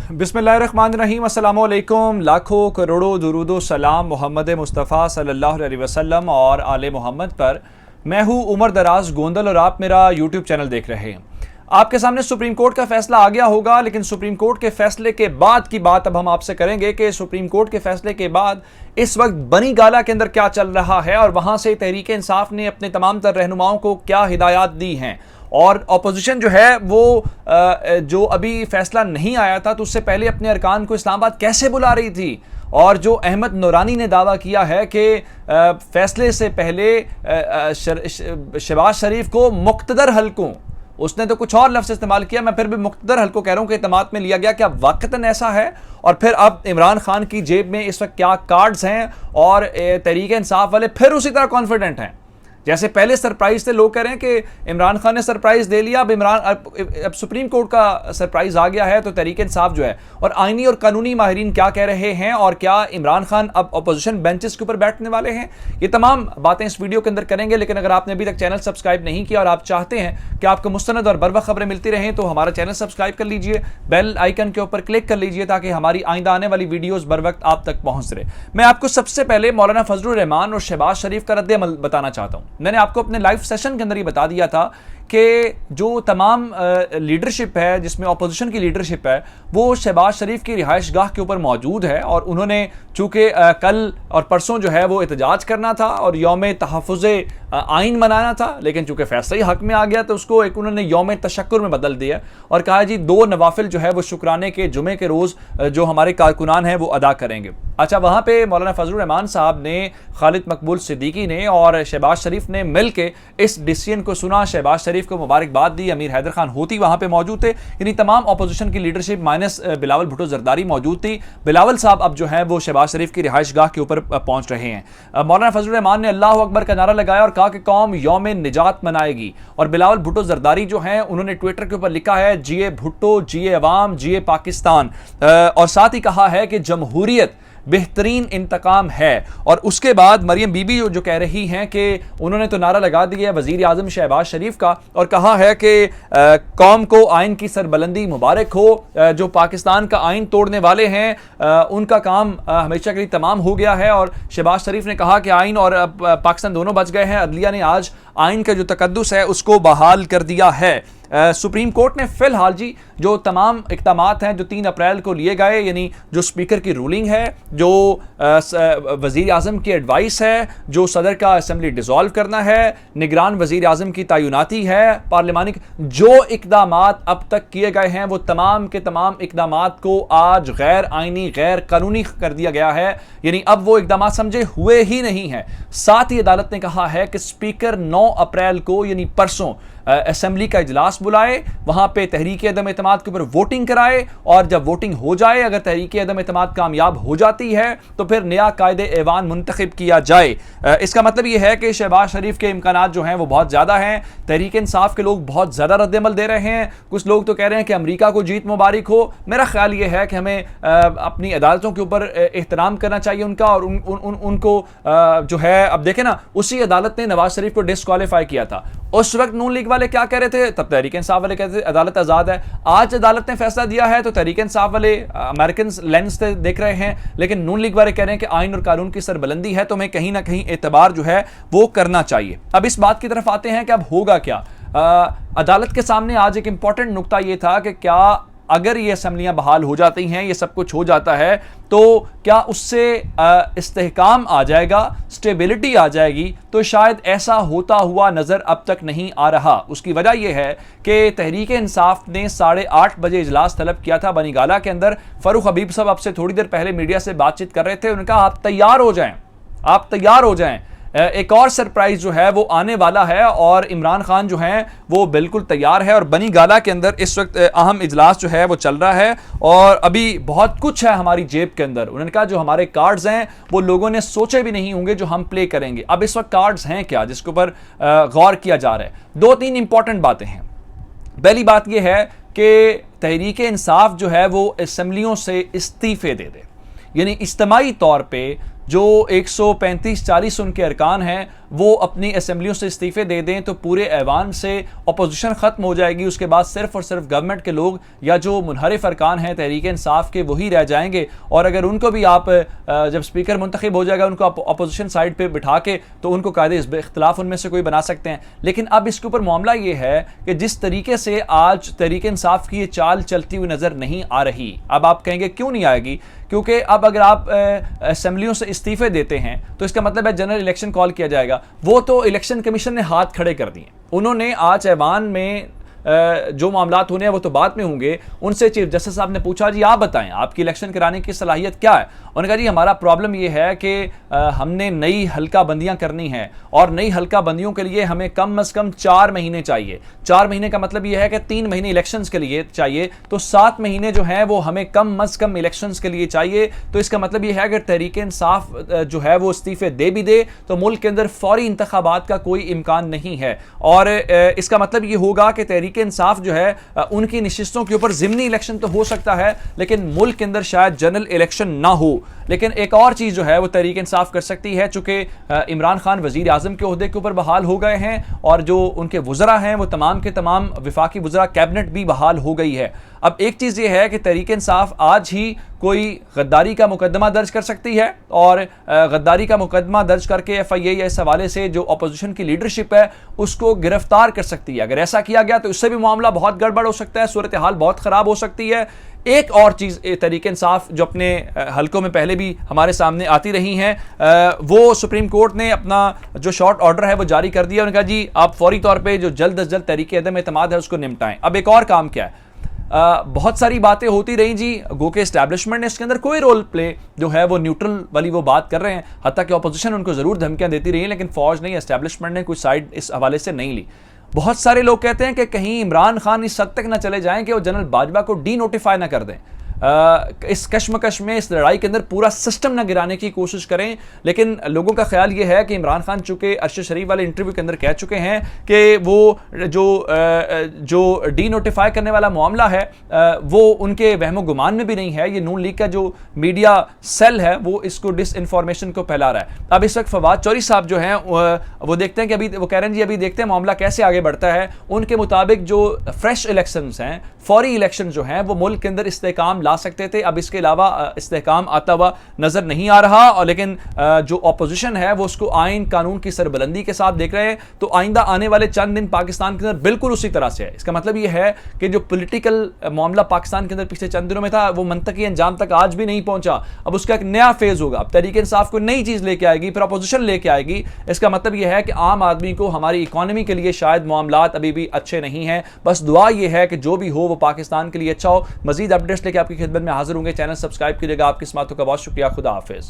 बिस्मिल्लाहिर्रहमानिर्रहीम, अस्सलामु अलैकुम। लाखों करोड़ों दुरूदो सलाम मोहम्मद मुस्तफ़ा सल्लल्लाहु अलैहि वसल्लम और आले मोहम्मद पर। मैं हूँ उमर दराज गोंदल और आप मेरा यूट्यूब चैनल देख रहे हैं। आपके सामने सुप्रीम कोर्ट का फैसला आ गया होगा, लेकिन सुप्रीम कोर्ट के फैसले के बाद की बात अब हम आपसे करेंगे कि सुप्रीम कोर्ट के फैसले के बाद इस वक्त बनी गाला के अंदर क्या चल रहा है और वहां से तहरीक इंसाफ ने अपने तमाम तर रहनुमाओं को क्या हिदायत दी हैं। और अपोजिशन जो है वो जो अभी फैसला नहीं आया था तो उससे पहले अपने अरकान को इस्लामाबाद कैसे बुला रही थी। और जो अहमद नूरानी ने दावा किया है कि फैसले से पहले शहबाज शरीफ को मुक्तदर हलकों, उसने तो कुछ और लफ्ज़ इस्तेमाल किया, मैं फिर भी मुक्तदर हलकों कह रहा हूं कि इत्तेमाद में लिया गया। क्या वाक़तन ऐसा है? और फिर अब इमरान खान की जेब में इस वक्त क्या कार्ड्स हैं और तहरीक इंसाफ वाले फिर उसी तरह कॉन्फिडेंट हैं जैसे पहले सरप्राइज थे। लोग कह रहे हैं कि इमरान खान ने सरप्राइज दे लिया, अब सुप्रीम कोर्ट का सरप्राइज आ गया है। तो तहरीक इंसाफ जो है और आईनी और कानूनी माहिरीन क्या कह रहे हैं और क्या इमरान खान अब अपोजिशन बेंचेस के ऊपर बैठने वाले हैं, ये तमाम बातें इस वीडियो के अंदर करेंगे। लेकिन अगर आपने अभी तक चैनल सब्सक्राइब नहीं किया और आप चाहते हैं कि आपको मुस्तनद और बरवक्त खबरें मिलती रहें तो हमारा चैनल सब्सक्राइब कर लीजिए, बेल आइकन के ऊपर क्लिक कर लीजिए ताकि हमारी आइंदा आने वाली वीडियोस बर वक्त आप तक पहुंच रहे। मैं आपको सबसे पहले मौलाना फजलुर रहमान और शहबाज शरीफ का रद्द-ए-अमल बताना चाहता हूं। मैंने आपको अपने लाइव सेशन के अंदर ये बता दिया था कि जो तमाम लीडरशिप है, जिसमें अपोजिशन की लीडरशिप है, वो शहबाज शरीफ की रिहाइश गाह के ऊपर मौजूद है। और उन्होंने चूंकि कल और परसों जो है वो एहतजाज करना था और यौम तहफ़्फ़ुज़ आइन मनाना था, लेकिन चूंकि फैसला ही हक में आ गया तो उसको एक उन्होंने यौम तशक्कुर में बदल दिया और कहा जी 2 नवाफिल जो है वो शुक्राने के जुमे के रोज़ जो हमारे कारकुनान हैं वो अदा करेंगे। अच्छा, वहाँ पे मौलाना फजलुर रहमान साहब ने, खालिद मकबूल सिद्दीकी ने और शहबाज शरीफ ने मिल के इस डिसीजन को सुना, शहबाज शरीफ को मुबारकबाद दी। अमीर हैदर खान होती वहाँ पे मौजूद थे, यानी तमाम अपोजिशन की लीडरशिप माइनस बिलावल भुट्टो जरदारी मौजूद थी। बिलावल साहब अब जो है वो शहबाज शरीफ की रिहाइश गाह के ऊपर पहुँच रहे हैं। मौलाना फजलुर रहमान ने अल्लाह अकबर का नारा लगाया और कहा कि कौम यौम निजात मनाएगी। और बिलावल भुट्टो जरदारी जो हैं उन्होंने ट्विटर के ऊपर लिखा है, जिए भुट्टो, जिए अवाम, जिए पाकिस्तान। और साथ ही कहा है कि जमहूरियत बेहतरीन इंतकाम है। और उसके बाद मरियम बीबी जो कह रही हैं कि उन्होंने तो नारा लगा दिया वज़ीर आज़म शहबाज शरीफ का और कहा है कि कौम को आइन की सरबलंदी मुबारक हो। जो पाकिस्तान का आइन तोड़ने वाले हैं उनका काम हमेशा के लिए तमाम हो गया है। और शहबाज शरीफ ने कहा कि आइन और पाकिस्तान दोनों बच गए हैं। अदलिया ने आज आइन का जो तकद्दुस है उसको बहाल कर दिया है। सुप्रीम कोर्ट ने फिलहाल जी जो तमाम इक़दामात हैं जो 3 अप्रैल को लिए गए, यानी जो स्पीकर की रूलिंग है, जो वज़ीर आज़म की एडवाइस है, जो सदर का असम्बली डिसॉल्व करना है, निगरान वज़ीर आज़म की तैनाती है, पार्लिमानी, जो इक़दामात अब तक किए गए हैं वो तमाम के तमाम इक़दामात को आज गैर आइनी, गैर कानूनी कर दिया गया है। यानी अब वो इक़दामात समझे हुए ही नहीं हैं। साथ ही अदालत ने कहा है कि स्पीकर 9 अप्रैल को यानी परसों असेंबली का इजलास बुलाए, वहां पे तहरीक अदम एतमाद के ऊपर वोटिंग कराए और जब वोटिंग हो जाए, अगर तहरीक अदम एतमाद कामयाब हो जाती है तो फिर नया कायदे ऐवान मुंतखब किया जाए। इसका मतलब यह है कि शहबाज शरीफ के इम्कानात जो हैं वो बहुत ज़्यादा हैं। तहरीक इंसाफ के लोग बहुत ज़्यादा रद्द-ए-अमल दे रहे हैं। कुछ लोग तो कह रहे हैं कि अमरीका को जीत मुबारक हो। मेरा ख्याल ये है कि हमें अपनी अदालतों के ऊपर एहतराम करना चाहिए उनका और उनको जो है, अब देखें ना, उसी अदालत ने नवाज शरीफ को डिस्क्वालीफाई किया था। उस वक्त नून लीग वाले क्या कह रहे थे, तब तहरीक इंसाफ वाले कहते थे अदालत आज़ाद है। आज अदालत ने फैसला दिया है तो तहरीक इंसाफ वाले अमेरिकन लेंस से देख रहे हैं, लेकिन नून लीग वाले कह रहे हैं कि आइन और कानून की सरबलंदी है तो हमें कहीं ना कहीं एतबार जो है वो करना चाहिए। अब इस बात की तरफ आते हैं कि अब होगा क्या। अदालत के सामने आज एक इंपॉर्टेंट नुक्ता ये था कि क्या अगर ये असम्बलियाँ बहाल हो जाती हैं, ये सब कुछ हो जाता है, तो क्या उससे इस्तेहकाम आ जाएगा, स्टेबिलिटी आ जाएगी। तो शायद ऐसा होता हुआ नज़र अब तक नहीं आ रहा। उसकी वजह यह है कि तहरीक इंसाफ ने 8:30 बजे इजलास तलब किया था बनी गाला के अंदर। फ़ारूक हबीब साहब आपसे थोड़ी देर पहले मीडिया से बातचीत कर रहे थे, उन्होंने कहा आप तैयार हो जाएं, आप तैयार हो जाएं, एक और सरप्राइज जो है वो आने वाला है। और इमरान खान जो हैं वो बिल्कुल तैयार है और बनी गाला के अंदर इस वक्त अहम इजलास जो है वो चल रहा है और अभी बहुत कुछ है हमारी जेब के अंदर। उन्होंने कहा जो हमारे कार्ड्स हैं वो लोगों ने सोचे भी नहीं होंगे जो हम प्ले करेंगे। अब इस वक्त कार्ड्स हैं क्या जिसके ऊपर गौर किया जा रहा है। 2-3 इंपॉर्टेंट बातें हैं। पहली बात यह है कि तहरीक इंसाफ जो है वो असम्बलियों से इस्तीफे दे दे, यानी इज्तिमाई तौर पे जो 135-40 उनके अरकान हैं वो अपनी असेंबलियों से इस्तीफे दे दें तो पूरे ऐवान से अपोजिशन ख़त्म हो जाएगी। उसके बाद सिर्फ और सिर्फ गवर्नमेंट के लोग या जो मुनहरिफ अरकान हैं तहरीक इंसाफ के वही रह जाएंगे। और अगर उनको भी आप जब स्पीकर मुंतखब हो जाएगा उनको अपोजिशन साइड पर बिठा के तो उनको कायदे इख्तिलाफ उनमें से कोई बना सकते हैं। लेकिन अब इसके ऊपर मामला ये है कि जिस तरीके से आज तहरीक इंसाफ की ये चाल चलती हुई नजर नहीं आ रही। अब आप कहेंगे क्यों नहीं आएगी? क्योंकि अब अगर आप असेंबलियों से इस्तीफे देते हैं तो इसका मतलब है जनरल इलेक्शन कॉल किया जाएगा। वो तो इलेक्शन कमीशन ने हाथ खड़े कर दिए। उन्होंने आज ऐवान में जो मामलात होने हैं वो तो बाद में होंगे। उनसे चीफ जस्टिस साहब ने पूछा, जी आप बताएं आपकी इलेक्शन कराने की सलाहियत क्या है? उन्होंने कहा, जी हमारा प्रॉब्लम ये है कि हमने नई हल्का बंदियां करनी है और नई हल्का बंदियों के लिए हमें कम से कम 4 महीने चाहिए। 4 महीने का मतलब ये है कि 3 महीने इलेक्शंस के लिए चाहिए, तो 7 महीने जो है वो हमें कम से कम इलेक्शंस के लिए चाहिए। तो इसका मतलब ये है कि तहरीक इंसाफ जो है वो इस्तीफे दे भी दे तो मुल्क के अंदर फौरी इंतखाबात का कोई इम्कान नहीं है। और इसका मतलब ये होगा कि तहरीक इंसाफ जो है उनकी नशिस्तों के ऊपर ज़िमनी इलेक्शन तो हो सकता है लेकिन मुल्क के अंदर शायद जनरल इलेक्शन ना हो। लेकिन एक और चीज़ जो है वो तहरीक इंसाफ कर सकती है, चूंकि इमरान खान वजीर आज़म के ओहदे के ऊपर बहाल हो गए हैं और जो उनके वज़रा हैं वो तमाम के तमाम विफाकी वज़रा कैबिनेट भी बहाल हो गई है। अब एक चीज़ ये है कि तहरीक इंसाफ आज ही कोई गद्दारी का मुकदमा दर्ज कर सकती है और गद्दारी का मुकदमा दर्ज करके FIA या इस हवाले से जो अपोजिशन की लीडरशिप है उसको गिरफ्तार कर सकती है। अगर ऐसा किया गया तो इससे भी मामला बहुत गड़बड़ हो सकता है, सूरत हाल बहुत ख़राब हो सकती है। एक और चीज़ तहरीक इंसाफ जो अपने हलकों में पहले भी हमारे सामने आती रही हैं, वो सुप्रीम कोर्ट ने अपना जो शॉर्ट ऑर्डर है वो जारी कर दिया। उन्होंने कहा, जी आप फौरी तौर पर जो जल्द अज जल्द तहरीक अदम एतमाद है उसको निपटाएं। अब एक और काम क्या है, बहुत सारी बातें होती रही जी, गो के एस्टैब्लिशमेंट ने इसके अंदर कोई रोल प्ले जो है वो न्यूट्रल वाली वो बात कर रहे हैं। हत्ता कि अपोजिशन उनको ज़रूर धमकियां देती रही हैं लेकिन फौज नहीं, एस्टैब्लिशमेंट ने कोई साइड इस हवाले से नहीं ली। बहुत सारे लोग कहते हैं कि कहीं इमरान खान इस हद तक ना चले जाएं कि वो जनरल बाजवा को डी नोटिफाई ना कर दें। इस कश्मकश में, इस लड़ाई के अंदर पूरा सिस्टम न गिराने की कोशिश करें। लेकिन लोगों का ख्याल ये है कि इमरान खान चूंकि अरशद शरीफ वाले इंटरव्यू के अंदर कह चुके हैं कि वो जो डी नोटिफाई करने वाला मामला है वो उनके वहमो गुमान में भी नहीं है। ये नून लीग का जो मीडिया सेल है वो इसको डिस इन्फॉर्मेशन को फैला रहा है। अब इस वक्त फवाद चौधरी साहब जो हैं वो देखते हैं कि अभी वो कह रहे हैं जी अभी देखते हैं मामला कैसे आगे बढ़ता है। उनके मुताबिक जो फ्रेश इलेक्शंस हैं, फौरी इलेक्शन जो हैं वो मुल्क के अंदर इस्तेहकाम ला सकते थे। अब इसके अलावा इस्तेहकाम आता हुआ नजर नहीं आ रहा और लेकिन जो अपोजिशन है वो उसको आइन कानून की सरबुलंदी के साथ देख रहे हैं। तो आइंदा आने वाले चंद दिन पाकिस्तान के अंदर बिल्कुल उसी तरह से है। इसका मतलब ये है कि जो पॉलिटिकल मामला पाकिस्तान के अंदर पिछले चंद दिनों में था वो मंतकी अंजाम तक आज भी नहीं पहुंचा। अब उसका एक नया फेज होगा। अब तहरीक इंसाफ को नई चीज लेके आएगी, फिर अपोजिशन लेके आएगी। इसका मतलब यह है कि आम आदमी को, हमारी इकोनॉमी के लिए शायद मामलात अभी भी अच्छे नहीं हैं। बस दुआ यह है कि जो भी हो वो पाकिस्तान के लिए अच्छा हो। मजीद अपडेट्स लेके आपकी खिदमत में हाजिर होंगे। चैनल सब्सक्राइब कीजिएगा। आपकी इस बातों का बहुत शुक्रिया। खुदा हाफिज।